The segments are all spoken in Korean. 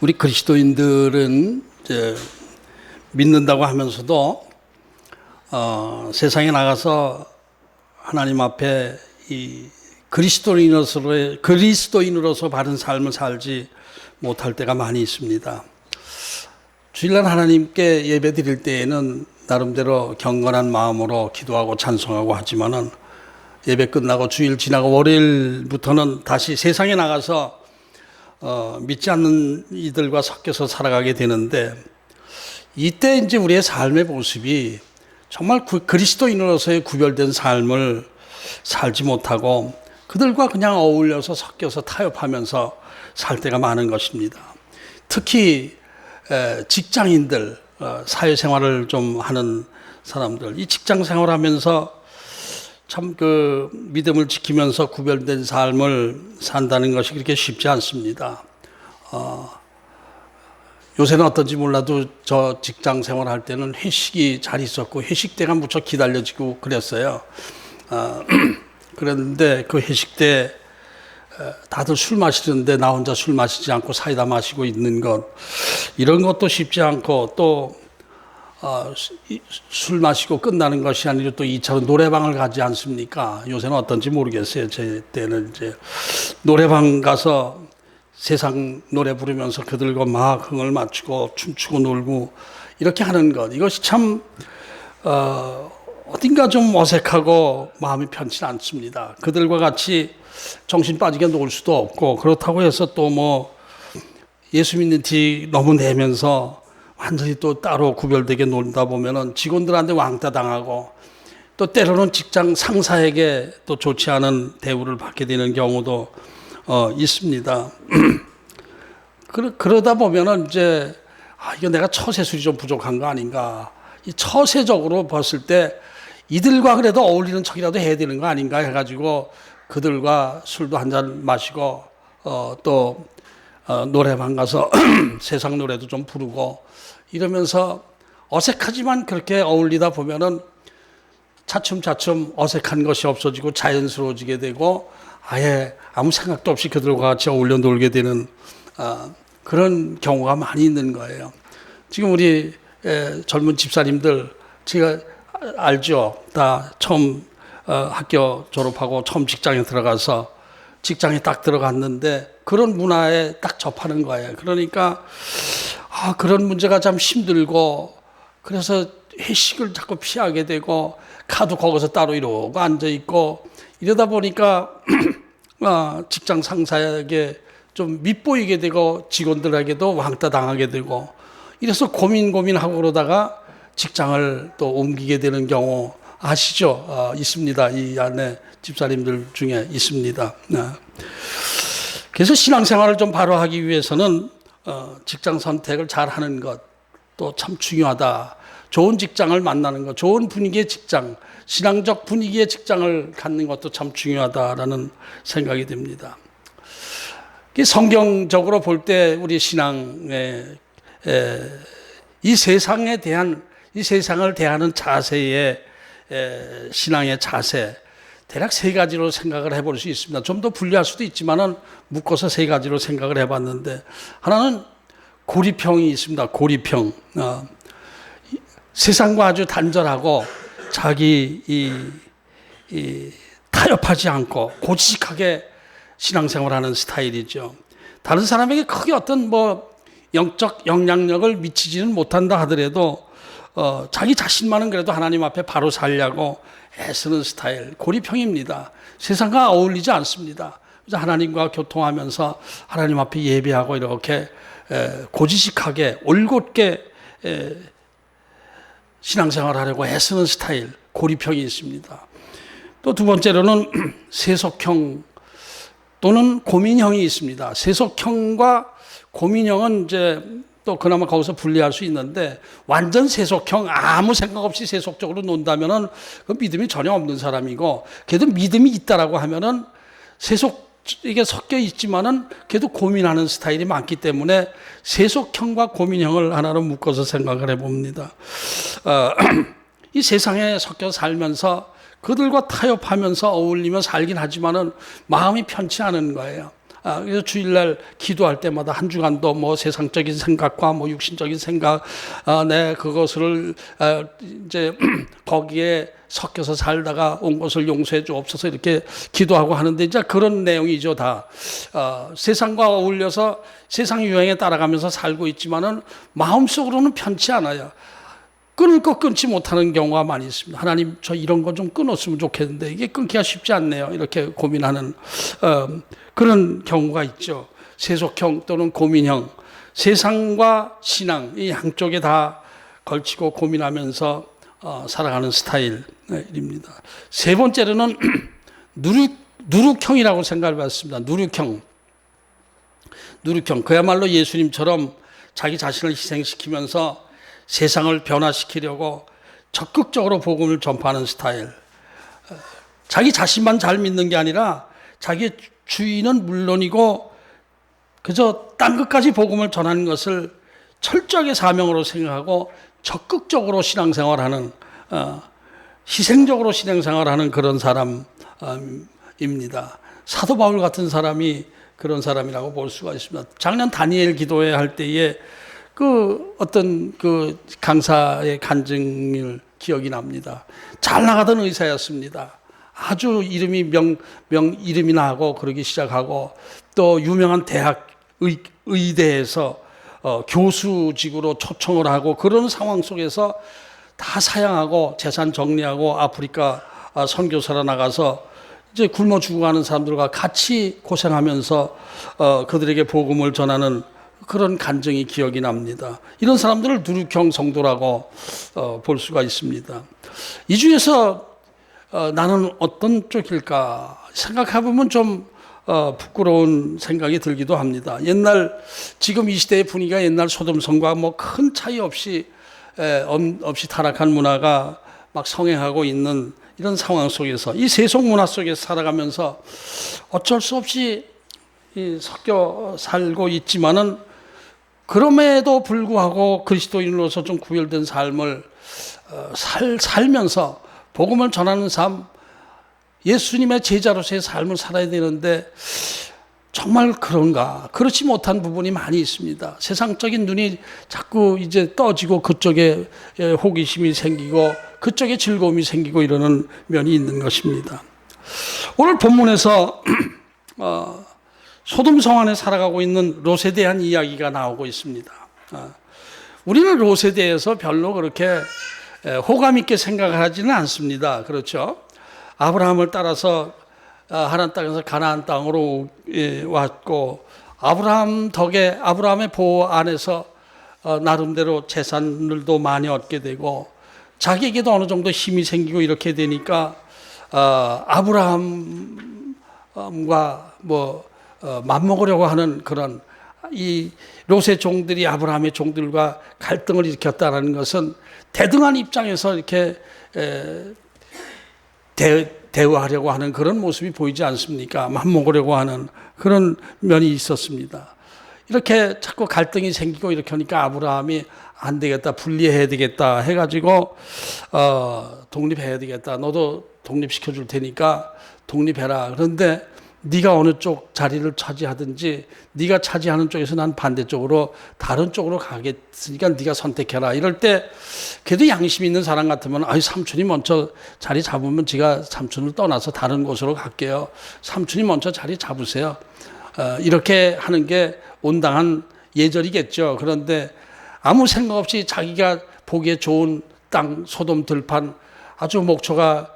우리 그리스도인들은 이제 믿는다고 하면서도 세상에 나가서 하나님 앞에 이 그리스도인으로서 바른 삶을 살지 못할 때가 많이 있습니다. 주일날 하나님께 예배 드릴 때에는 나름대로 경건한 마음으로 기도하고 찬송하고 하지만은 예배 끝나고 주일 지나고 월요일부터는 다시 세상에 나가서 믿지 않는 이들과 섞여서 살아가게 되는데, 이때 이제 우리의 삶의 모습이 정말 그리스도인으로서의 구별된 삶을 살지 못하고 그들과 그냥 어울려서 섞여서 타협하면서 살 때가 많은 것입니다. 특히 직장인들, 사회생활을 좀 하는 사람들, 이 직장 생활하면서 참 그 믿음을 지키면서 구별된 삶을 산다는 것이 그렇게 쉽지 않습니다. 요새는 어떤지 몰라도 저 직장 생활할 때는 회식이 잘 있었고 회식 때가 무척 기다려지고 그랬어요. 그랬는데 그 회식 때 다들 술 마시는데 나 혼자 술 마시지 않고 사이다 마시고 있는 것, 이런 것도 쉽지 않고, 또 술 마시고 끝나는 것이 아니라 또 2차로 노래방을 가지 않습니까? 요새는 어떤지 모르겠어요. 제 때는 이제 노래방 가서 세상 노래 부르면서 그들과 막 흥을 맞추고 춤추고 놀고 이렇게 하는 것, 이것이 참 어딘가 좀 어색하고 마음이 편치 않습니다. 그들과 같이 정신 빠지게 놀 수도 없고, 그렇다고 해서 또 뭐 예수 믿는 티 너무 내면서 완전히 또 따로 구별되게 놀다 보면은 직원들한테 왕따 당하고, 또 때로는 직장 상사에게 또 좋지 않은 대우를 받게 되는 경우도 있습니다. 그러다 보면은 이제 이거 내가 처세술이 좀 부족한 거 아닌가, 이 처세적으로 봤을 때 이들과 그래도 어울리는 척이라도 해야 되는 거 아닌가 해가지고 그들과 술도 한잔 마시고 또 노래방 가서 세상 노래도 좀 부르고 이러면서 어색하지만 그렇게 어울리다 보면은 차츰차츰 어색한 것이 없어지고 자연스러워지게 되고 아예 아무 생각도 없이 그들과 같이 어울려 놀게 되는 그런 경우가 많이 있는 거예요. 지금 우리 젊은 집사님들 제가 알죠. 다 처음 학교 졸업하고 처음 직장에 들어가서 직장에 딱 들어갔는데 그런 문화에 딱 접하는 거예요. 그러니까 그런 문제가 참 힘들고, 그래서 회식을 자꾸 피하게 되고 카드 거기서 따로 이러고 앉아 있고 이러다 보니까 직장 상사에게 좀 밉보이게 되고 직원들에게도 왕따 당하게 되고, 이래서 고민하고 그러다가 직장을 또 옮기게 되는 경우 아시죠? 있습니다. 이 안에 집사님들 중에 있습니다. 그래서 신앙생활을 좀 바로 하기 위해서는 직장 선택을 잘 하는 것도 참 중요하다. 좋은 직장을 만나는 것, 좋은 분위기의 직장, 신앙적 분위기의 직장을 갖는 것도 참 중요하다라는 생각이 듭니다. 성경적으로 볼 때 우리 신앙의 이 세상에 대한, 이 세상을 대하는 자세의 신앙의 자세, 대략 세 가지로 생각을 해볼 수 있습니다. 좀 더 분리할 수도 있지만은 묶어서 세 가지로 생각을 해봤는데, 하나는 고리평이 있습니다. 고리평. 세상과 아주 단절하고 자기 타협하지 않고 고지식하게 신앙생활하는 스타일이죠. 다른 사람에게 크게 어떤 영적 영향력을 미치지는 못한다 하더라도 자기 자신만은 그래도 하나님 앞에 바로 살려고 애쓰는 스타일, 고리평입니다. 세상과 어울리지 않습니다. 그래서 하나님과 교통하면서 하나님 앞에 예배하고 이렇게 고지식하게 올곧게 신앙생활하려고 애쓰는 스타일, 고리평이 있습니다. 또 두 번째로는 세속형 또는 고민형이 있습니다. 세속형과 고민형은 이제 또 그나마 거기서 분리할 수 있는데, 완전 세속형, 아무 생각 없이 세속적으로 논다면은 그 믿음이 전혀 없는 사람이고, 그래도 믿음이 있다라고 하면은 이게 섞여 있지만은 그래도 고민하는 스타일이 많기 때문에 세속형과 고민형을 하나로 묶어서 생각을 해봅니다. 이 세상에 섞여 살면서 그들과 타협하면서 어울리며 살긴 하지만은 마음이 편치 않은 거예요. 그래서 주일날 기도할 때마다 한 주간도 뭐 세상적인 생각과 뭐 육신적인 생각, 그것을 이제 거기에 섞여서 살다가 온 것을 용서해 주옵소서 이렇게 기도하고 하는데, 이제 그런 내용이죠. 다 세상과 어울려서 세상 유행에 따라가면서 살고 있지만은 마음속으로는 편치 않아요. 끊을 것 끊지 못하는 경우가 많이 있습니다. 하나님, 저 이런 거 좀 끊었으면 좋겠는데 이게 끊기가 쉽지 않네요. 이렇게 고민하는 그런 경우가 있죠. 세속형 또는 고민형, 세상과 신앙 이 양쪽에 다 걸치고 고민하면서 살아가는 스타일입니다. 세 번째로는 누룩형이라고 생각을 받습니다. 누룩형, 그야말로 예수님처럼 자기 자신을 희생시키면서 세상을 변화시키려고 적극적으로 복음을 전파하는 스타일. 자기 자신만 잘 믿는 게 아니라 자기 주인은 물론이고 그저 딴 것까지 복음을 전하는 것을 철저하게 사명으로 생각하고 적극적으로 신앙생활하는, 희생적으로 신앙생활하는 그런 사람입니다. 사도 바울 같은 사람이 그런 사람이라고 볼 수가 있습니다. 작년 다니엘 기도회 할 때에 어떤 강사의 간증을 기억이 납니다. 잘 나가던 의사였습니다. 아주 이름이 이름이 나고 그러기 시작하고 또 유명한 대학 의대에서 교수직으로 초청을 하고 그런 상황 속에서 다 사양하고 재산 정리하고 아프리카 선교사로 나가서 이제 굶어 죽어가는 사람들과 같이 고생하면서 그들에게 복음을 전하는 그런 간증이 기억이 납니다. 이런 사람들을 누룩형 성도라고 볼 수가 있습니다. 이 중에서 나는 어떤 쪽일까 생각해보면 좀 부끄러운 생각이 들기도 합니다. 지금 이 시대의 분위기가 옛날 소돔성과 뭐 큰 차이 없이 타락한 문화가 막 성행하고 있는 이런 상황 속에서, 이 세속 문화 속에서 살아가면서 어쩔 수 없이 섞여 살고 있지만은 그럼에도 불구하고 그리스도인으로서 좀 구별된 삶을 살면서 복음을 전하는 삶, 예수님의 제자로서의 삶을 살아야 되는데 정말 그런가? 그렇지 못한 부분이 많이 있습니다. 세상적인 눈이 자꾸 이제 떠지고 그쪽에 호기심이 생기고 그쪽에 즐거움이 생기고 이러는 면이 있는 것입니다. 오늘 본문에서 소돔성 안에 살아가고 있는 롯에 대한 이야기가 나오고 있습니다. 우리는 롯에 대해서 별로 그렇게 호감 있게 생각을 하지는 않습니다. 그렇죠? 아브라함을 따라서 하나님 땅에서 가나안 땅으로 왔고, 아브라함 덕에 아브라함의 보호 안에서 나름대로 재산들도 많이 얻게 되고 자기에게도 어느 정도 힘이 생기고 이렇게 되니까 아브라함과 맞먹으려고 하는 그런, 이 롯의 종들이 아브라함의 종들과 갈등을 일으켰다는 것은 대등한 입장에서 이렇게 대화하려고 하는 그런 모습이 보이지 않습니까? 맞먹으려고 하는 그런 면이 있었습니다. 이렇게 자꾸 갈등이 생기고 이렇게 하니까 아브라함이 안 되겠다, 분리해야 되겠다 해가지고 독립해야 되겠다, 너도 독립시켜 줄 테니까 독립해라. 그런데 네가 어느 쪽 자리를 차지하든지 네가 차지하는 쪽에서 난 반대쪽으로 다른 쪽으로 가겠으니까 네가 선택해라. 이럴 때 그래도 양심 있는 사람 같으면 삼촌이 먼저 자리 잡으면 제가 삼촌을 떠나서 다른 곳으로 갈게요. 삼촌이 먼저 자리 잡으세요. 이렇게 하는 게 온당한 예절이겠죠. 그런데 아무 생각 없이 자기가 보기에 좋은 땅, 소돔 들판, 아주 목초가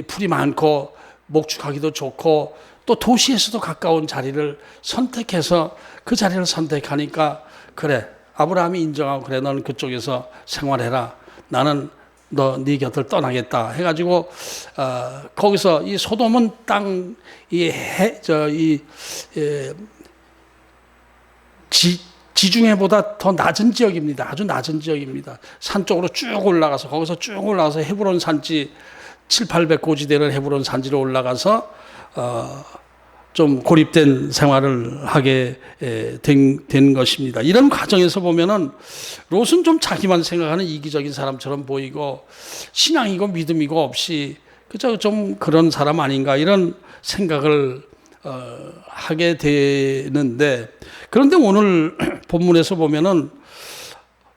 풀이 많고 목축하기도 좋고 또 도시에서도 가까운 자리를 선택해서 그 자리를 선택하니까, 그래, 아브라함이 인정하고, 그래, 너는 그쪽에서 생활해라, 나는 네 곁을 떠나겠다 해가지고 거기서 이 소돔은 땅 지중해보다 더 낮은 지역입니다. 아주 낮은 지역입니다. 산 쪽으로 쭉 올라가서, 거기서 쭉 올라가서 헤브론 산지 700-800고지 되는 헤브론 산지로 올라가서 좀 고립된 생활을 하게 된 것입니다. 이런 과정에서 보면은 롯은 좀 자기만 생각하는 이기적인 사람처럼 보이고 신앙이고 믿음이고 없이 그저 좀 그런 사람 아닌가, 이런 생각을 하게 되는데, 그런데 오늘 본문에서 보면은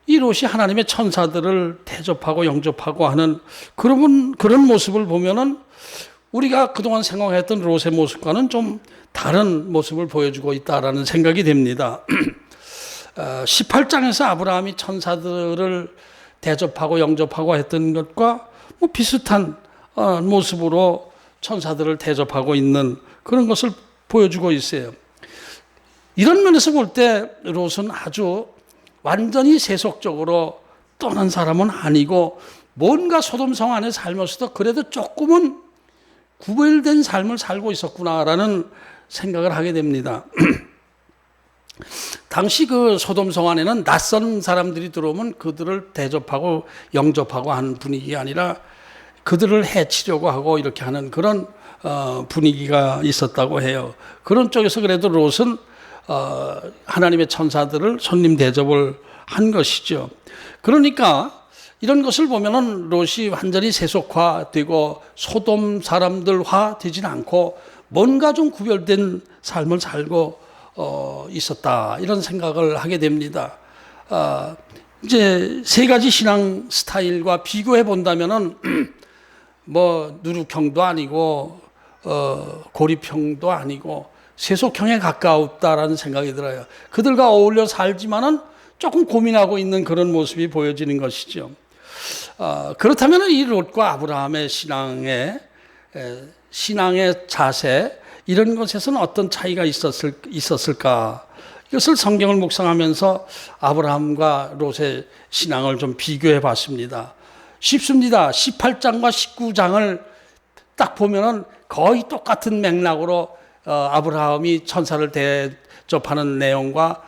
이 롯이 하나님의 천사들을 대접하고 영접하고 하는 그런 모습을 보면은 우리가 그동안 생각했던 롯의 모습과는 좀 다른 모습을 보여주고 있다라는 생각이 됩니다. 18장에서 아브라함이 천사들을 대접하고 영접하고 했던 것과 뭐 비슷한 모습으로 천사들을 대접하고 있는 그런 것을 보여주고 있어요. 이런 면에서 볼 때 롯은 아주 완전히 세속적으로 떠난 사람은 아니고 뭔가 소돔성 안에 살면서도 그래도 조금은 구별된 삶을 살고 있었구나라는 생각을 하게 됩니다. 당시 그 소돔성 안에는 낯선 사람들이 들어오면 그들을 대접하고 영접하고 하는 분위기가 아니라 그들을 해치려고 하고 이렇게 하는 그런 분위기가 있었다고 해요. 그런 쪽에서 그래도 롯은 하나님의 천사들을 손님 대접을 한 것이죠. 그러니까 이런 것을 보면은 롯이 완전히 세속화되고 소돔 사람들화 되진 않고 뭔가 좀 구별된 삶을 살고 있었다, 이런 생각을 하게 됩니다. 이제 세 가지 신앙 스타일과 비교해 본다면은 뭐 누룩형도 아니고 고립형도 아니고 세속형에 가까웠다라는 생각이 들어요. 그들과 어울려 살지만은 조금 고민하고 있는 그런 모습이 보여지는 것이죠. 그렇다면 이 롯과 아브라함의 신앙의 자세, 이런 것에서는 어떤 차이가 있었을까? 이것을 성경을 묵상하면서 아브라함과 롯의 신앙을 좀 비교해 봤습니다. 쉽습니다. 18장과 19장을 딱 보면은 거의 똑같은 맥락으로 아브라함이 천사를 대접하는 내용과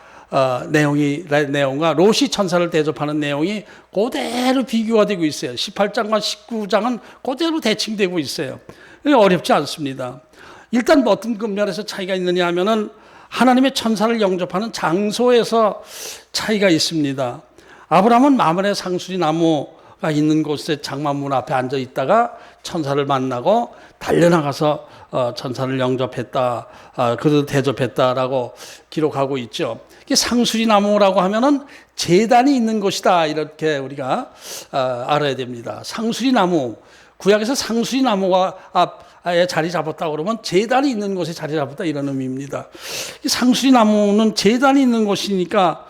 롯이 천사를 대접하는 내용이 그대로 비교가 되고 있어요. 18장과 19장은 그대로 대칭되고 있어요. 어렵지 않습니다. 일단 뭐 어떤 면에서 차이가 있느냐 하면은 하나님의 천사를 영접하는 장소에서 차이가 있습니다. 아브라함은 마므레 상수리 나무가 있는 곳에 장만문 앞에 앉아 있다가 천사를 만나고 달려나가서 천사를 영접했다, 그를 대접했다라고 기록하고 있죠. 상수리 나무라고 하면은 제단이 있는 곳이다, 이렇게 우리가 알아야 됩니다. 상수리 나무, 구약에서 상수리 나무가 에 자리 잡았다 그러면 제단이 있는 곳에 자리 잡았다, 이런 의미입니다. 상수리 나무는 제단이 있는 곳이니까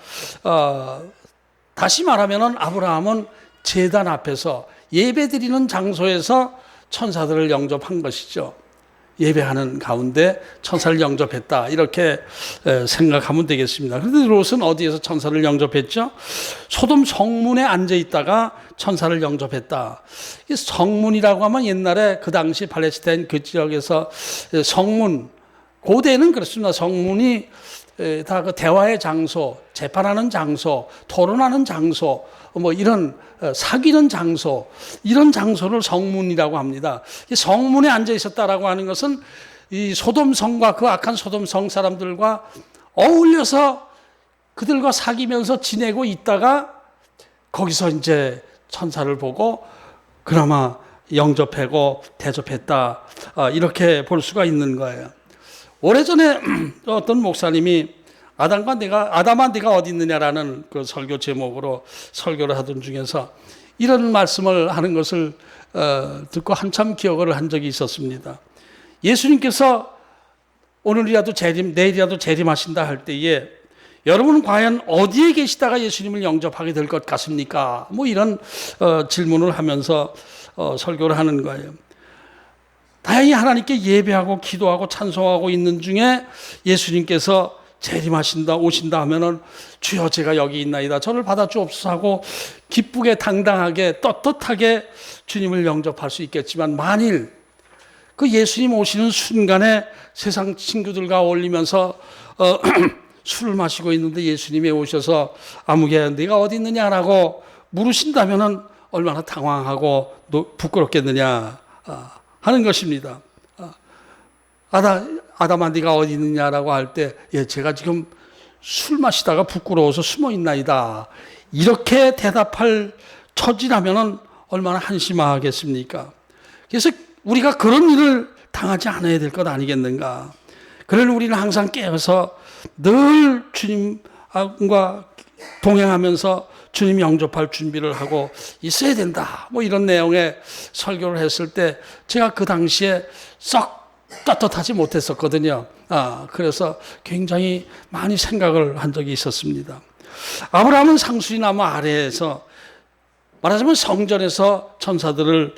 다시 말하면은 아브라함은 제단 앞에서 예배드리는 장소에서 천사들을 영접한 것이죠. 예배하는 가운데 천사를 영접했다, 이렇게 생각하면 되겠습니다. 그런데 롯은 어디에서 천사를 영접했죠? 소돔 성문에 앉아 있다가 천사를 영접했다. 이 성문이라고 하면 옛날에 그 당시 팔레스타인 그 지역에서 성문, 고대는 그렇습니다. 성문이 다 그 대화의 장소, 재판하는 장소, 토론하는 장소, 뭐 이런 사귀는 장소, 이런 장소를 성문이라고 합니다. 이 성문에 앉아 있었다라고 하는 것은 이 소돔성과 그 악한 소돔성 사람들과 어울려서 그들과 사귀면서 지내고 있다가 거기서 이제 천사를 보고 그나마 영접하고 대접했다, 이렇게 볼 수가 있는 거예요. 오래전에 어떤 목사님이 아담아 네가 어디 있느냐라는 그 설교 제목으로 설교를 하던 중에서 이런 말씀을 하는 것을 듣고 한참 기억을 한 적이 있었습니다. 예수님께서 오늘이라도 내일이라도 재림하신다 할 때에 여러분은 과연 어디에 계시다가 예수님을 영접하게 될 것 같습니까? 뭐 이런 질문을 하면서 설교를 하는 거예요. 다행히 하나님께 예배하고 기도하고 찬송하고 있는 중에 예수님께서 오신다 하면은 주여 제가 여기 있나이다, 저를 받아주옵소서 하고 기쁘게 당당하게 떳떳하게 주님을 영접할 수 있겠지만, 만일 그 예수님 오시는 순간에 세상 친구들과 어울리면서 술을 마시고 있는데 예수님이 오셔서 아무개 네가 어디 있느냐라고 물으신다면은 얼마나 당황하고 부끄럽겠느냐 하는 것입니다. 아담아 네가 어디 있느냐라고 할 때, 제가 지금 술 마시다가 부끄러워서 숨어 있나이다, 이렇게 대답할 처지라면은 얼마나 한심하겠습니까? 그래서 우리가 그런 일을 당하지 않아야 될 것 아니겠는가. 그러니 우리는 항상 깨어서 늘 주님과 동행하면서 주님 영접할 준비를 하고 있어야 된다. 뭐 이런 내용의 설교를 했을 때 제가 그 당시에 썩 떳떳하지 못했었거든요. 그래서 굉장히 많이 생각을 한 적이 있었습니다. 아브라함은 상수리 나무 아래에서 말하자면 성전에서 천사들을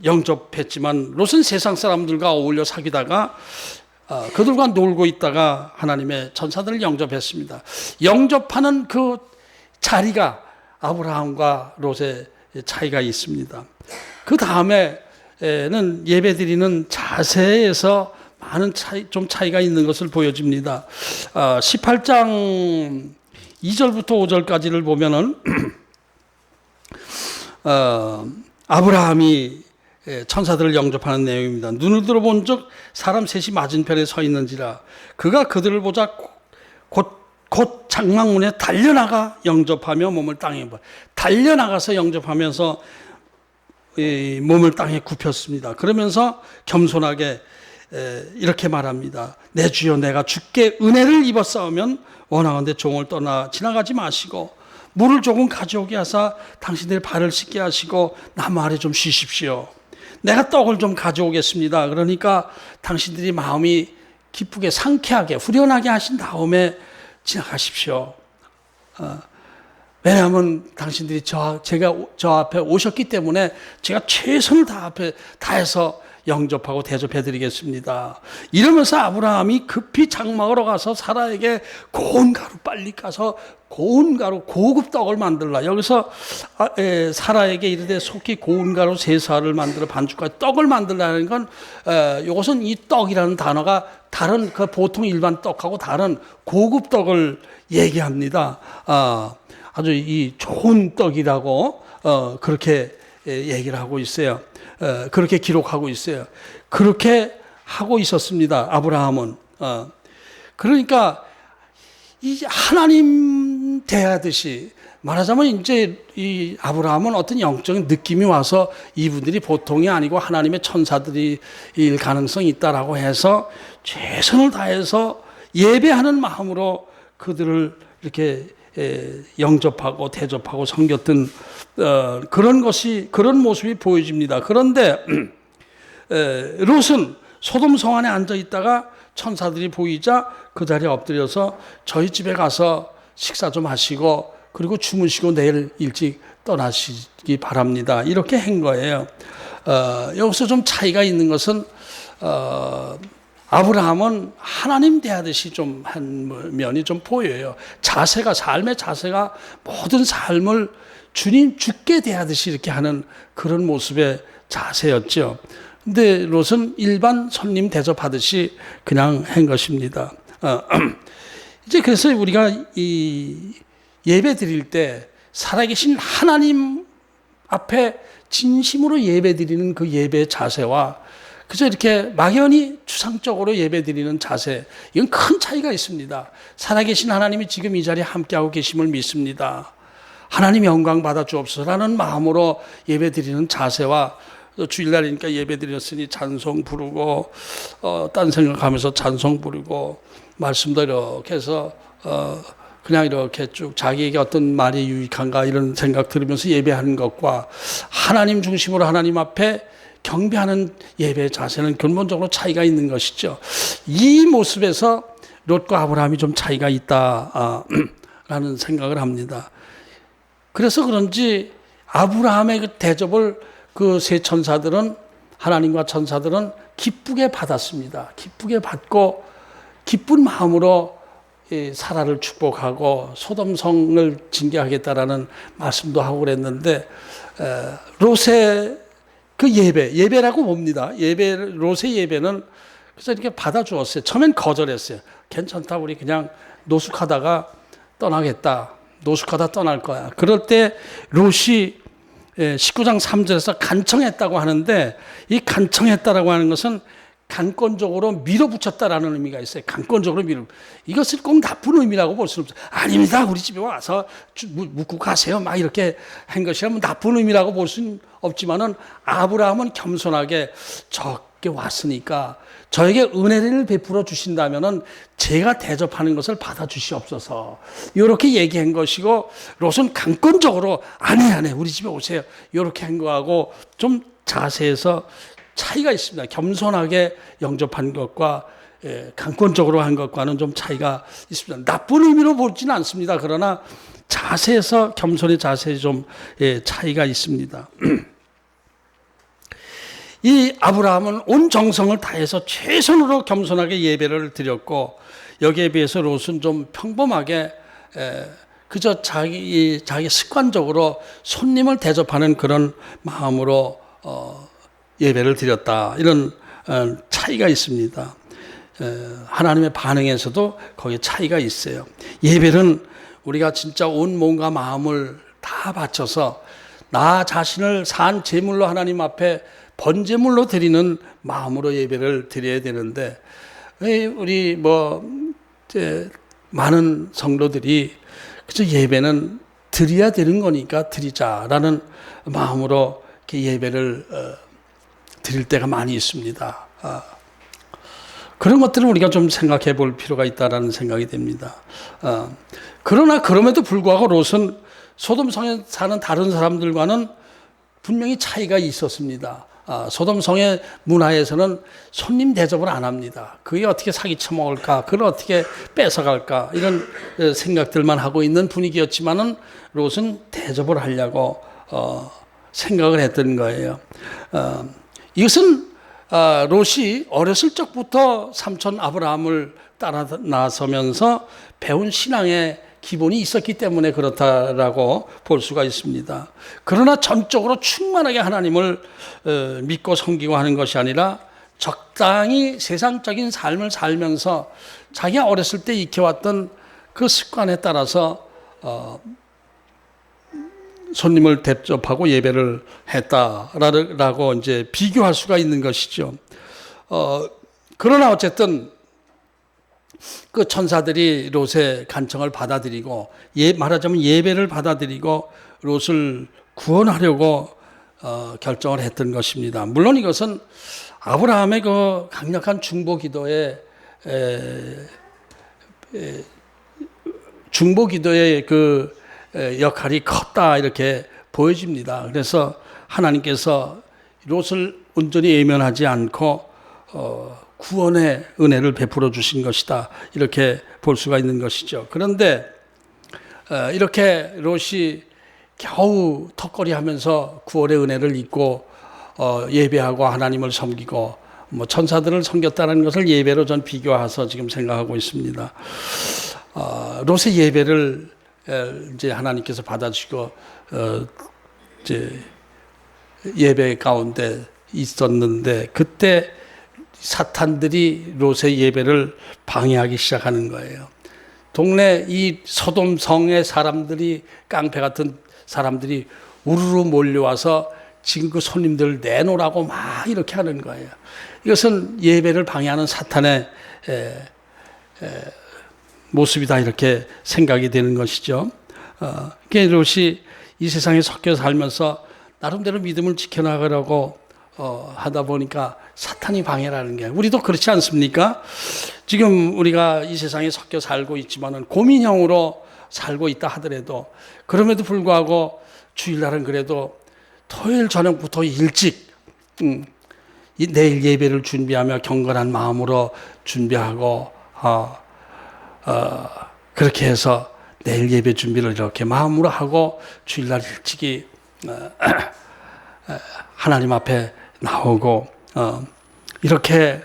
영접했지만 롯은 세상 사람들과 어울려 사귀다가 그들과 놀고 있다가 하나님의 천사들을 영접했습니다. 영접하는 그 자리가 아브라함과 롯의 차이가 있습니다. 그 다음에는 예배드리는 자세에서 많은 차이가 있는 것을 보여집니다. 18장 2절부터 5절까지를 보면은 아브라함이 천사들을 영접하는 내용입니다. 눈을 들어본 적 사람 셋이 맞은편에 서 있는지라 그가 그들을 보자 곧 장막문에 달려나가 영접하며 몸을 땅에 달려나가서 영접하면서 몸을 땅에 굽혔습니다. 그러면서 겸손하게 이렇게 말합니다. 내 주여 내가 주께 은혜를 입었사오면 원하건대 종을 떠나 지나가지 마시고 물을 조금 가져오게 하사 당신들의 발을 씻게 하시고 나무 아래 좀 쉬십시오. 내가 떡을 좀 가져오겠습니다. 그러니까 당신들이 마음이 기쁘게 상쾌하게 후련하게 하신 다음에 지나가십시오. 왜냐하면 당신들이 제가 저 앞에 오셨기 때문에 제가 최선을 다해서 영접하고 대접해드리겠습니다. 이러면서 아브라함이 급히 장막으로 가서 사라에게 고운 가루 빨리 까서 고운 가루 고급 떡을 만들라. 여기서 사라에게 이르되 속히 고운 가루 3사를 만들어 반죽까지 떡을 만들라는 건 이것은 이 떡이라는 단어가 다른 그 보통 일반 떡하고 다른 고급 떡을 얘기합니다. 아주 이 좋은 떡이라고 그렇게 얘기를 하고 있어요. 그렇게 기록하고 있어요. 그렇게 하고 있었습니다. 아브라함은. 그러니까 이 하나님 대하듯이 말하자면 이제 이 아브라함은 어떤 영적인 느낌이 와서 이분들이 보통이 아니고 하나님의 천사들일 가능성이 있다라고 해서 최선을 다해서 예배하는 마음으로 그들을 이렇게 영접하고 대접하고 섬겼던 그런 모습이 보여집니다. 그런데 롯은 소돔 성 안에 앉아 있다가 천사들이 보이자 그 자리에 엎드려서 저희 집에 가서 식사 좀 하시고 그리고 주무시고 내일 일찍 떠나시기 바랍니다. 이렇게 한 거예요. 여기서 좀 차이가 있는 것은 아브라함은 하나님 대하듯이 좀 한 면이 좀 보여요. 삶의 자세가 모든 삶을 주께 대하듯이 이렇게 하는 그런 모습의 자세였죠. 근데 롯은 일반 손님 대접하듯이 그냥 한 것입니다. 이제 그래서 우리가 이 예배 드릴 때 살아계신 하나님 앞에 진심으로 예배 드리는 그 예배의 자세와 그저 이렇게 막연히 추상적으로 예배드리는 자세, 이건 큰 차이가 있습니다. 살아계신 하나님이 지금 이 자리에 함께하고 계심을 믿습니다. 하나님 영광 받아 주옵소서라는 마음으로 예배드리는 자세와 주일날이니까 예배드렸으니 찬송 부르고 딴 생각하면서 찬송 부르고 말씀도 이렇게 해서 그냥 이렇게 쭉 자기에게 어떤 말이 유익한가 이런 생각 들으면서 예배하는 것과 하나님 중심으로 하나님 앞에 경배하는 예배의 자세는 근본적으로 차이가 있는 것이죠. 이 모습에서 롯과 아브라함이 좀 차이가 있다라는 생각을 합니다. 그래서 그런지 아브라함의 그 대접을 그 세 천사들은 하나님과 천사들은 기쁘게 받았습니다. 기쁘게 받고 기쁜 마음으로 사라를 축복하고 소돔성을 징계하겠다라는 말씀도 하고 그랬는데 롯의 그 예배라고 봅니다. 롯의 예배는 그래서 이렇게 받아주었어요. 처음엔 거절했어요. 괜찮다, 우리 그냥 노숙하다가 떠나겠다. 노숙하다 떠날 거야. 그럴 때 롯이 19장 3절에서 간청했다고 하는데 이 간청했다라고 하는 것은 강권적으로 밀어붙였다라는 의미가 있어요. 강권적으로 이것을 꼭 나쁜 의미라고 볼 수는 없어요. 아닙니다. 우리 집에 와서 묵고 가세요. 막 이렇게 한 것이라면 나쁜 의미라고 볼 수는 없지만은 아브라함은 겸손하게 왔으니까 저에게 은혜를 베풀어 주신다면은 제가 대접하는 것을 받아 주시옵소서. 이렇게 얘기한 것이고, 롯은 강권적으로 아니 우리 집에 오세요. 이렇게 한 거하고 좀 자세에서 차이가 있습니다. 겸손하게 영접한 것과 강권적으로 한 것과는 좀 차이가 있습니다. 나쁜 의미로 보지는 않습니다. 그러나 자세에서, 겸손의 자세에 좀 차이가 있습니다. 이 아브라함은 온 정성을 다해서 최선으로 겸손하게 예배를 드렸고, 여기에 비해서 롯은 좀 평범하게 그저 자기 습관적으로 손님을 대접하는 그런 마음으로 예배를 드렸다. 이런 차이가 있습니다. 하나님의 반응에서도 거기에 차이가 있어요. 예배는 우리가 진짜 온 몸과 마음을 다 바쳐서 나 자신을 산 제물로 하나님 앞에 번제물로 드리는 마음으로 예배를 드려야 되는데, 우리 많은 성도들이 그저 예배는 드려야 되는 거니까 드리자라는 마음으로 이렇게 예배를 드릴 때가 많이 있습니다. 그런 것들은 우리가 좀 생각해 볼 필요가 있다라는 생각이 됩니다. 그러나 그럼에도 불구하고 롯은 소돔성에 사는 다른 사람들과는 분명히 차이가 있었습니다. 소돔성의 문화에서는 손님 대접을 안 합니다. 그게 어떻게 사기쳐 먹을까, 그걸 어떻게 뺏어갈까, 이런 생각들만 하고 있는 분위기였지만은 롯은 대접을 하려고 생각을 했던 거예요. 이것은 롯이 어렸을 적부터 삼촌 아브라함을 따라 나서면서 배운 신앙의 기본이 있었기 때문에 그렇다라고 볼 수가 있습니다. 그러나 전적으로 충만하게 하나님을 믿고 섬기고 하는 것이 아니라 적당히 세상적인 삶을 살면서 자기가 어렸을 때 익혀왔던 그 습관에 따라서 손님을 대접하고 예배를 했다라고 이제 비교할 수가 있는 것이죠. 그러나 어쨌든 그 천사들이 롯의 간청을 받아들이고, 말하자면 예배를 받아들이고 롯을 구원하려고 결정을 했던 것입니다. 물론 이것은 아브라함의 그 강력한 중보 기도의 그 역할이 컸다, 이렇게 보여집니다. 그래서 하나님께서 롯을 온전히 외면하지 않고 구원의 은혜를 베풀어 주신 것이다, 이렇게 볼 수가 있는 것이죠. 그런데 이렇게 롯이 겨우 턱걸이하면서 구원의 은혜를 잊고 예배하고 하나님을 섬기고 천사들을 섬겼다는 것을 예배로 전 비교해서 지금 생각하고 있습니다. 롯의 예배를 이제 하나님께서 받아주시고 이제 예배 가운데 있었는데, 그때 사탄들이 롯의 예배를 방해하기 시작하는 거예요. 동네 이 소돔 성의 사람들이, 깡패 같은 사람들이 우르르 몰려와서 지금 그 손님들 내놓으라고 막 이렇게 하는 거예요. 이것은 예배를 방해하는 사탄의 모습이다, 이렇게 생각이 되는 것이죠. 롯이 이 세상에 섞여 살면서 나름대로 믿음을 지켜나가려고 하다 보니까 사탄이 방해라는 게, 우리도 그렇지 않습니까? 지금 우리가 이 세상에 섞여 살고 있지만은 고민형으로 살고 있다 하더라도, 그럼에도 불구하고 주일날은 그래도 토요일 저녁부터 일찍 내일 예배를 준비하며 경건한 마음으로 준비하고 그렇게 해서 내일 예배 준비를 이렇게 마음으로 하고 주일날 일찍이 하나님 앞에 나오고 이렇게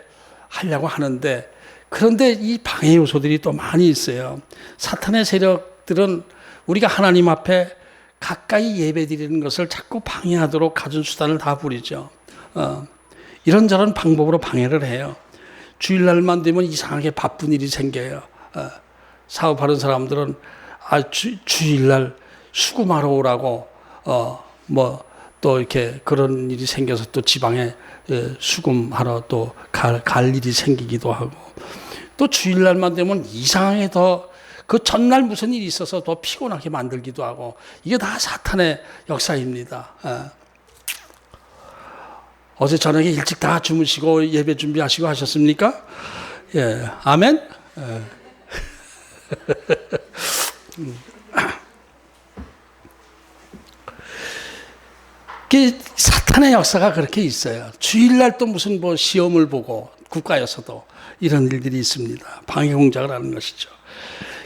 하려고 하는데, 그런데 이 방해 요소들이 또 많이 있어요. 사탄의 세력들은 우리가 하나님 앞에 가까이 예배드리는 것을 자꾸 방해하도록 갖은 수단을 다 부리죠. 이런저런 방법으로 방해를 해요. 주일날만 되면 이상하게 바쁜 일이 생겨요. 사업하는 사람들은 주일날 수금하러 오라고 또 이렇게 그런 일이 생겨서 또 지방에 수금하러 또 갈 일이 생기기도 하고, 또 주일날만 되면 이상하게 더 그 전날 무슨 일이 있어서 더 피곤하게 만들기도 하고, 이게 다 사탄의 역사입니다. 어제 저녁에 일찍 다 주무시고 예배 준비하시고 하셨습니까? 예, 아멘. 예. 사탄의 역사가 그렇게 있어요. 주일날 또 무슨 뭐 시험을 보고 국가에서도 이런 일들이 있습니다. 방해 공작을 하는 것이죠.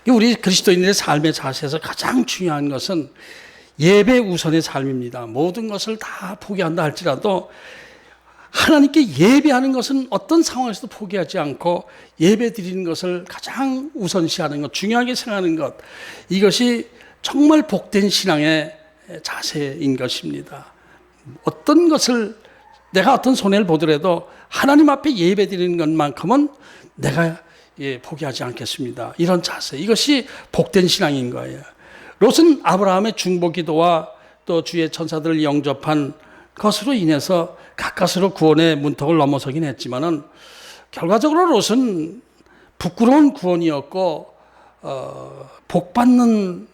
우리 그리스도인들의 삶의 자세에서 가장 중요한 것은 예배 우선의 삶입니다. 모든 것을 다 포기한다 할지라도 하나님께 예배하는 것은 어떤 상황에서도 포기하지 않고 예배 드리는 것을 가장 우선시하는 것, 중요하게 생각하는 것, 이것이 정말 복된 신앙의 자세인 것입니다. 어떤 것을 내가 어떤 손해를 보더라도 하나님 앞에 예배 드리는 것만큼은 내가 포기하지 않겠습니다. 이런 자세, 이것이 복된 신앙인 거예요. 롯은 아브라함의 중보 기도와 또 주의 천사들을 영접한 것으로 인해서 가까스로 구원의 문턱을 넘어서긴 했지만은 결과적으로 롯은 부끄러운 구원이었고 복받는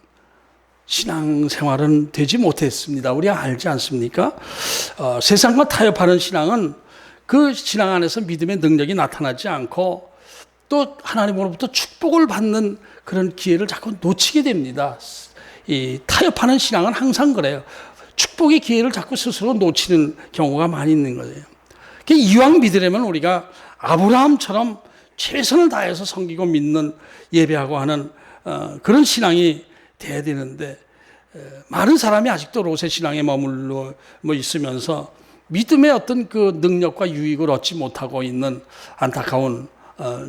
신앙생활은 되지 못했습니다. 우리가 알지 않습니까? 세상과 타협하는 신앙은 그 신앙 안에서 믿음의 능력이 나타나지 않고 또 하나님으로부터 축복을 받는 그런 기회를 자꾸 놓치게 됩니다. 이 타협하는 신앙은 항상 그래요. 축복의 기회를 자꾸 스스로 놓치는 경우가 많이 있는 거예요. 이왕 믿으려면 우리가 아브라함처럼 최선을 다해서 섬기고 믿는 예배하고 하는 그런 신앙이 돼야 되는데 많은 사람이 아직도 롯의 신앙에 머물러 있으면서 믿음의 어떤 그 능력과 유익을 얻지 못하고 있는 안타까운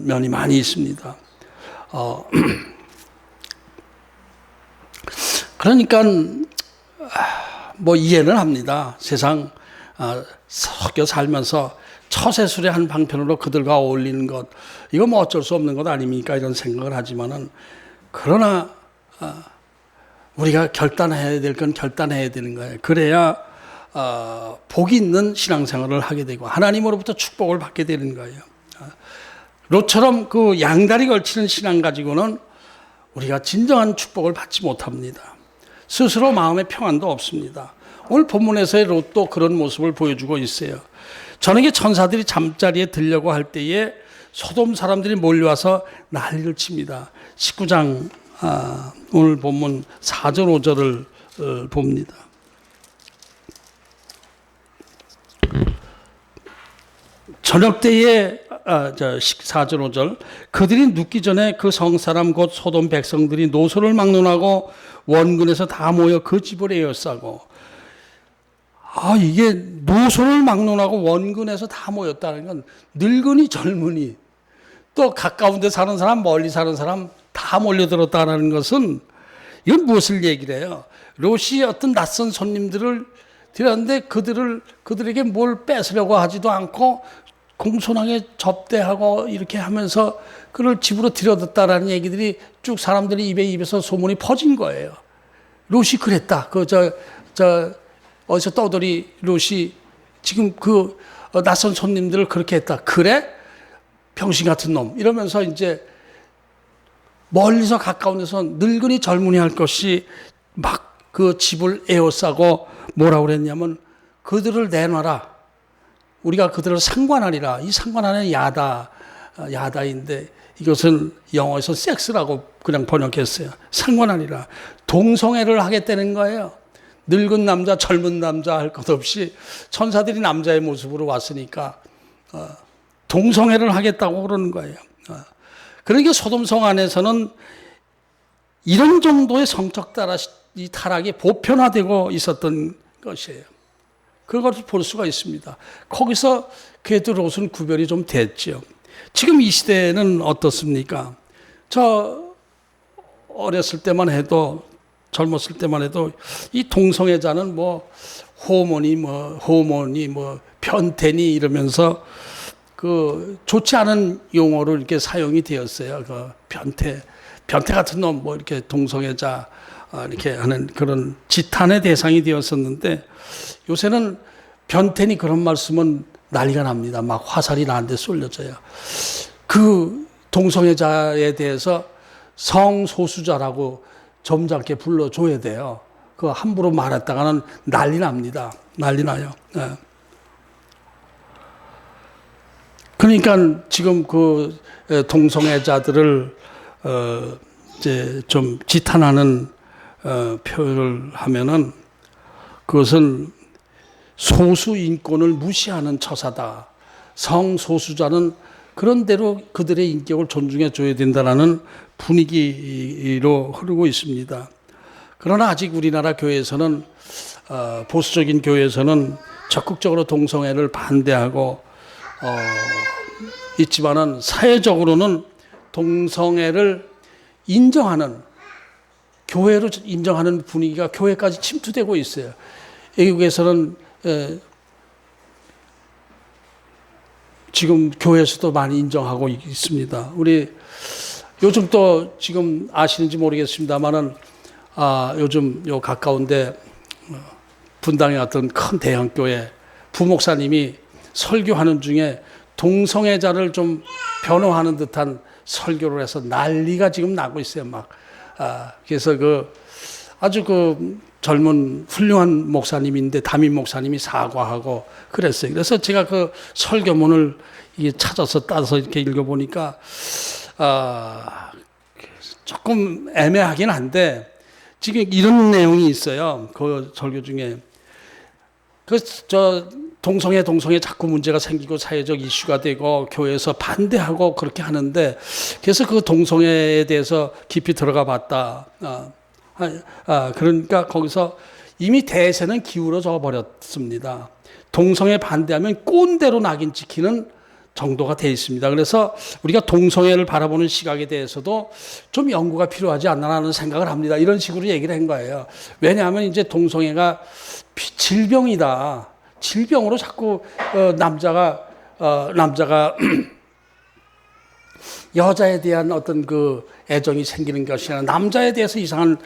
면이 많이 있습니다. 그러니까 뭐 이해는 합니다. 세상 섞여 살면서 처세술의 한 방편으로 그들과 어울리는 것, 이거 뭐 어쩔 수 없는 것 아닙니까? 이런 생각을 하지만은, 그러나 우리가 결단해야 될 건 결단해야 되는 거예요. 그래야 복이 있는 신앙생활을 하게 되고 하나님으로부터 축복을 받게 되는 거예요. 롯처럼 그 양다리 걸치는 신앙 가지고는 우리가 진정한 축복을 받지 못합니다. 스스로 마음의 평안도 없습니다. 오늘 본문에서의 롯도 그런 모습을 보여주고 있어요. 저녁에 천사들이 잠자리에 들려고 할 때에 소돔 사람들이 몰려와서 난리를 칩니다. 19장 오늘 본문 4절 5절을 봅니다. 저녁 때에 4절 5절 그들이 눕기 전에 그 성사람 곧 소돔 백성들이 노소를 막론하고 원근에서 다 모여 그 집을 에워싸고, 이게 노소를 막론하고 원근에서 다 모였다는 건 늙은이 젊은이 또 가까운 데 사는 사람 멀리 사는 사람 다 몰려들었다는 것은 이건 무엇을 얘기를 해요? 롯이 어떤 낯선 손님들을 들였는데 그들에게 뭘 뺏으려고 하지도 않고 공손하게 접대하고 이렇게 하면서 그를 집으로 들여뒀다라는 얘기들이 쭉 사람들이 입에서 소문이 퍼진 거예요. 롯이 그랬다. 어디서 떠돌이 롯이 지금 그 낯선 손님들을 그렇게 했다. 그래? 병신 같은 놈. 이러면서 이제 멀리서 가까운 데서 늙은이 젊은이 할 것이 막 그 집을 에워싸고 뭐라고 그랬냐면 그들을 내놔라. 우리가 그들을 상관하리라. 이 상관하는 야다인데 이것은 영어에서 섹스라고 그냥 번역했어요. 상관하리라. 동성애를 하겠다는 거예요. 늙은 남자, 젊은 남자 할 것 없이 천사들이 남자의 모습으로 왔으니까 동성애를 하겠다고 그러는 거예요. 그러니까 소돔성 안에서는 이런 정도의 성적 타락이 보편화되고 있었던 것이에요. 그것을 볼 수가 있습니다. 거기서 그래도 롯은 구별이 좀 됐죠. 지금 이 시대는 어떻습니까? 저 어렸을 때만 해도, 젊었을 때만 해도 이 동성애자는 뭐 호모니 변태니 이러면서 그 좋지 않은 용어로 이렇게 사용이 되었어요. 그 변태 같은 놈 뭐 이렇게 동성애자 이렇게 하는 그런 지탄의 대상이 되었었는데, 요새는 변태니 그런 말 쓰면 난리가 납니다. 막 화살이 나한테 쏠려져요. 그 동성애자에 대해서 성소수자라고 점잖게 불러줘야 돼요. 그 함부로 말했다가는 난리 납니다. 난리 나요. 네. 그러니까 지금 그 동성애자들을 이제 좀 지탄하는 표현을 하면은 그것은 소수 인권을 무시하는 처사다. 성소수자는 그런 대로 그들의 인격을 존중해 줘야 된다라는 분위기로 흐르고 있습니다. 그러나 아직 우리나라 교회에서는 보수적인 교회에서는 적극적으로 동성애를 반대하고 있지만은 사회적으로는 동성애를 인정하는 교회로 인정하는 분위기가 교회까지 침투되고 있어요. 외국에서는 지금 교회에서도 많이 인정하고 있습니다. 우리 요즘 또 지금 아시는지 모르겠습니다만은 요즘 요 가까운데 분당에 어떤 큰 대형 교회 부목사님이 설교하는 중에 동성애자를 좀 변호하는 듯한 설교를 해서 난리가 지금 나고 있어요. 막 그래서 아주 젊은 훌륭한 목사님인데 담임 목사님이 사과하고 그랬어요. 그래서 제가 그 설교문을 찾아서 따서 이렇게 읽어보니까 조금 애매하긴 한데 지금 이런 내용이 있어요. 그 설교 중에 동성애 자꾸 문제가 생기고 사회적 이슈가 되고 교회에서 반대하고 그렇게 하는데 그래서 그 동성애에 대해서 깊이 들어가 봤다. 그러니까 거기서 이미 대세는 기울어져 버렸습니다. 동성애 반대하면 꼰대로 낙인 찍히는 정도가 되어 있습니다. 그래서 우리가 동성애를 바라보는 시각에 대해서도 좀 연구가 필요하지 않나라는 생각을 합니다. 이런 식으로 얘기를 한 거예요. 왜냐하면 이제 동성애가 질병이다. 질병으로 자꾸 남자가 여자에 대한 어떤 그 애정이 생기는 것이 아니라 남자에 대해서 이상한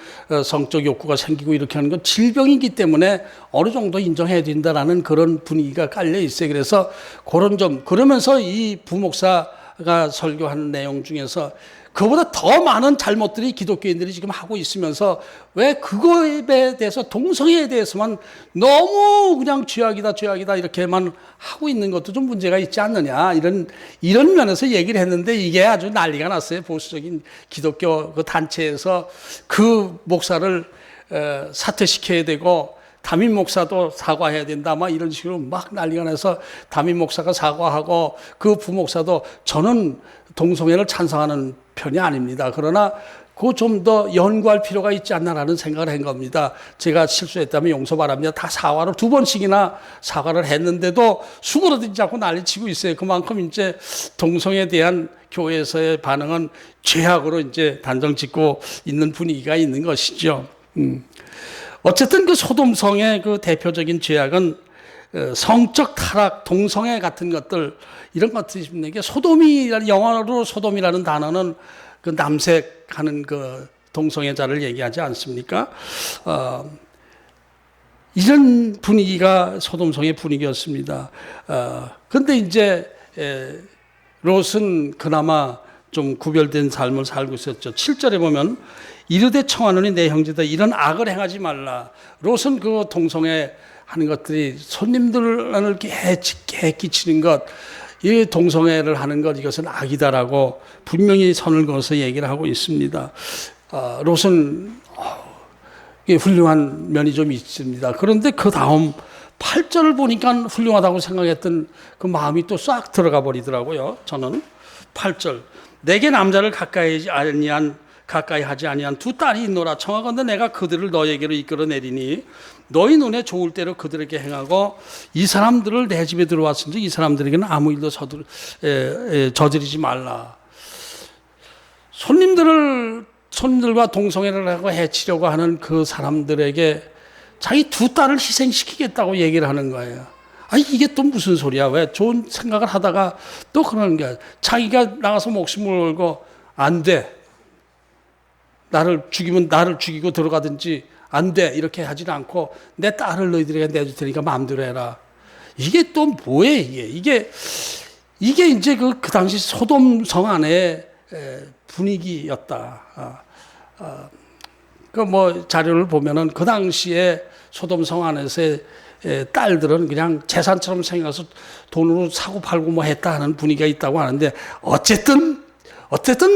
성적 욕구가 생기고 이렇게 하는 건 질병이기 때문에 어느 정도 인정해야 된다라는 그런 분위기가 깔려 있어요. 그래서 그런 점, 그러면서 이 부목사가 설교하는 내용 중에서 그보다 더 많은 잘못들이 기독교인들이 지금 하고 있으면서 왜 그거에 대해서 동성애에 대해서만 너무 그냥 죄악이다 이렇게만 하고 있는 것도 좀 문제가 있지 않느냐 이런 면에서 얘기를 했는데 이게 아주 난리가 났어요. 보수적인 기독교 그 단체에서 그 목사를 사퇴시켜야 되고 담임 목사도 사과해야 된다 막 이런 식으로 막 난리가 나서 담임 목사가 사과하고 그 부목사도 저는 동성애를 찬성하는 편이 아닙니다. 그러나 그거 좀 더 연구할 필요가 있지 않나라는 생각을 한 겁니다. 제가 실수했다면 용서 바랍니다. 다 사과를 2번씩이나 사과를 했는데도 수그러들지 않고 난리치고 있어요. 그만큼 이제 동성애에 대한 교회에서의 반응은 죄악으로 이제 단정 짓고 있는 분위기가 있는 것이죠. 어쨌든 그 소돔성의 그 대표적인 죄악은 성적 타락, 동성애 같은 것들 이런 것들이 있는 게 소돔이라는 영어로 소돔이라는 단어는 그 남색하는 그 동성애자를 얘기하지 않습니까? 이런 분위기가 소돔성의 분위기였습니다. 그런데 이제 롯은 그나마 좀 구별된 삶을 살고 있었죠. 7절에 보면 이르되 청하노니 내 형제다 이런 악을 행하지 말라. 롯은 그 동성애 하는 것들이 손님들을 해 끼치는 것, 이 동성애를 하는 것 이것은 악이다라고 분명히 선을 그어서 얘기를 하고 있습니다. 롯은 훌륭한 면이 좀 있습니다. 그런데 그 다음 8절을 보니까 훌륭하다고 생각했던 그 마음이 또 싹 들어가 버리더라고요. 저는 8절 내게 남자를 가까이 하지 아니한 두 딸이 있노라. 청하건대 내가 그들을 너에게로 이끌어내리니 너희 눈에 좋을 대로 그들에게 행하고 이 사람들을 내 집에 들어왔은지 이 사람들에게는 아무 일도 저지르지 말라. 손님들과 동성애를 하고 해치려고 하는 그 사람들에게 자기 두 딸을 희생시키겠다고 얘기를 하는 거예요. 아니 이게 또 무슨 소리야? 왜 좋은 생각을 하다가 또 그러는 거야. 자기가 나가서 목숨을 걸고 안 돼. 나를 죽이고 들어가든지 안 돼. 이렇게 하지는 않고 내 딸을 너희들에게 내줄 테니까 마음대로 해라. 이게 또 뭐예요? 이게 이제 그 당시 소돔 성 안의 분위기였다. 그 뭐 자료를 보면은 그 당시에 소돔 성 안에서의 딸들은 그냥 재산처럼 생각해서 돈으로 사고 팔고 뭐 했다 하는 분위기가 있다고 하는데 어쨌든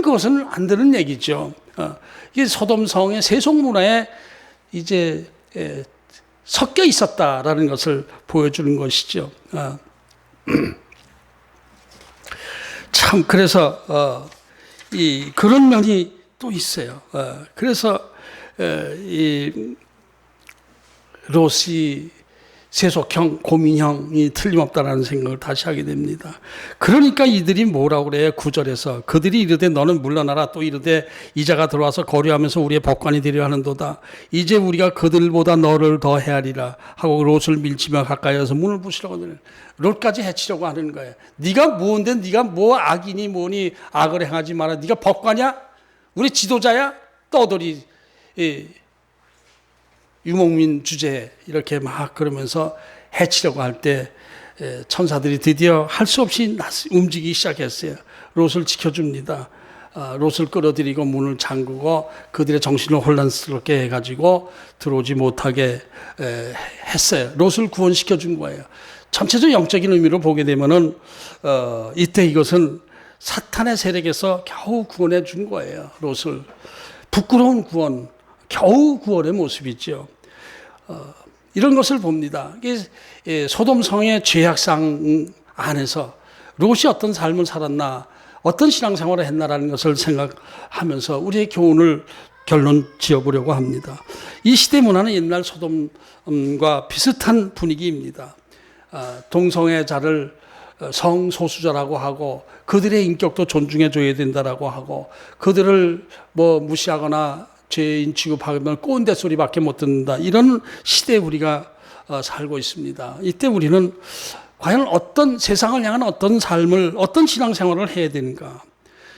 그것은 안 되는 얘기죠. 이게 소돔성의 세속 문화에 이제 섞여 있었다라는 것을 보여주는 것이죠. 참 그래서 그런 면이 또 있어요. 그래서 이 롯이 세속형, 고민형이 틀림없다라는 생각을 다시 하게 됩니다. 그러니까 이들이 뭐라고 그래요? 9절에서 그들이 이르되 너는 물러나라. 또 이르되 이자가 들어와서 거류하면서 우리의 법관이 되려 하는도다. 이제 우리가 그들보다 너를 더 헤아리라 하고 롯을 밀치며 가까이에서 문을 부시려고 하는, 롯까지 해치려고 하는 거예요. 네가 뭔데, 네가 뭐 악이니 뭐니 악을 행하지 마라. 네가 법관이야? 우리 지도자야? 떠돌이 유목민 주제에 이렇게 막 그러면서 해치려고 할 때 천사들이 드디어 할 수 없이 움직이기 시작했어요. 롯을 지켜줍니다. 롯을 끌어들이고 문을 잠그고 그들의 정신을 혼란스럽게 해가지고 들어오지 못하게 했어요. 롯을 구원시켜 준 거예요. 전체적 영적인 의미로 보게 되면은 이때 이것은 사탄의 세력에서 겨우 구원해 준 거예요. 롯을. 부끄러운 구원, 겨우 구원의 모습이죠. 이런 것을 봅니다. 소돔성의 죄악상 안에서 롯이 어떤 삶을 살았나, 어떤 신앙생활을 했나라는 것을 생각하면서 우리의 교훈을 결론 지어보려고 합니다. 이 시대 문화는 옛날 소돔과 비슷한 분위기입니다. 동성애 자를 성소수자라고 하고 그들의 인격도 존중해줘야 된다라고 하고 그들을 뭐 무시하거나 죄인 취급하면 꼰대 소리밖에 못 듣는다. 이런 시대에 우리가 살고 있습니다. 이때 우리는 과연 어떤 세상을 향한 어떤 삶을, 어떤 신앙생활을 해야 되는가.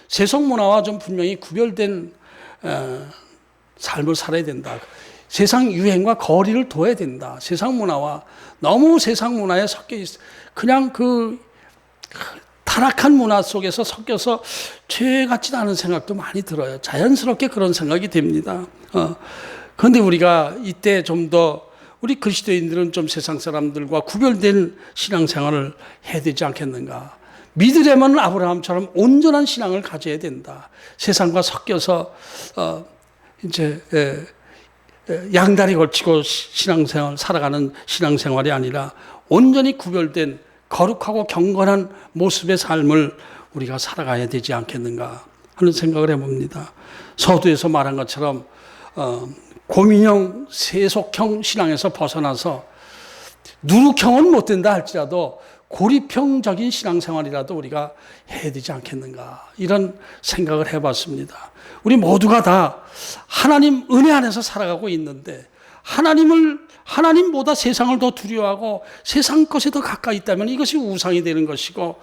세속 문화와 좀 분명히 구별된 삶을 살아야 된다. 세상 유행과 거리를 둬야 된다. 세상 문화와 너무 세상 문화에 섞여 있어. 그냥 타락한 문화 속에서 섞여서 죄 같지도 않은 생각도 많이 들어요. 자연스럽게 그런 생각이 됩니다. 그런데 우리가 이때 좀 더 우리 그리스도인들은 좀 세상 사람들과 구별된 신앙생활을 해야 되지 않겠는가. 믿으려면 아브라함처럼 온전한 신앙을 가져야 된다. 세상과 섞여서 이제 양다리 걸치고 신앙생활 살아가는 신앙생활이 아니라 온전히 구별된 거룩하고 경건한 모습의 삶을 우리가 살아가야 되지 않겠는가 하는 생각을 해봅니다. 서두에서 말한 것처럼 고민형, 세속형 신앙에서 벗어나서 누룩형은 못 된다 할지라도 고립형적인 신앙생활이라도 우리가 해야 되지 않겠는가 이런 생각을 해봤습니다. 우리 모두가 다 하나님 은혜 안에서 살아가고 있는데 하나님보다 세상을 더 두려워하고 세상 것에 더 가까이 있다면 이것이 우상이 되는 것이고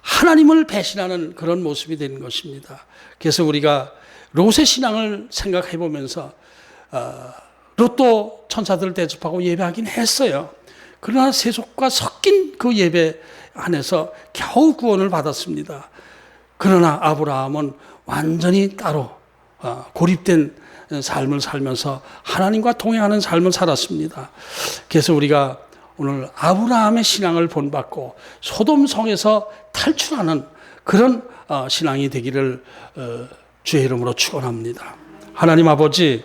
하나님을 배신하는 그런 모습이 되는 것입니다. 그래서 우리가 롯의 신앙을 생각해 보면서 롯도 천사들을 대접하고 예배하긴 했어요. 그러나 세속과 섞인 그 예배 안에서 겨우 구원을 받았습니다. 그러나 아브라함은 완전히 따로 고립된 삶을 살면서 하나님과 동행하는 삶을 살았습니다. 그래서 우리가 오늘 아브라함의 신앙을 본받고 소돔성에서 탈출하는 그런 신앙이 되기를 주의 이름으로 축원합니다. 하나님 아버지,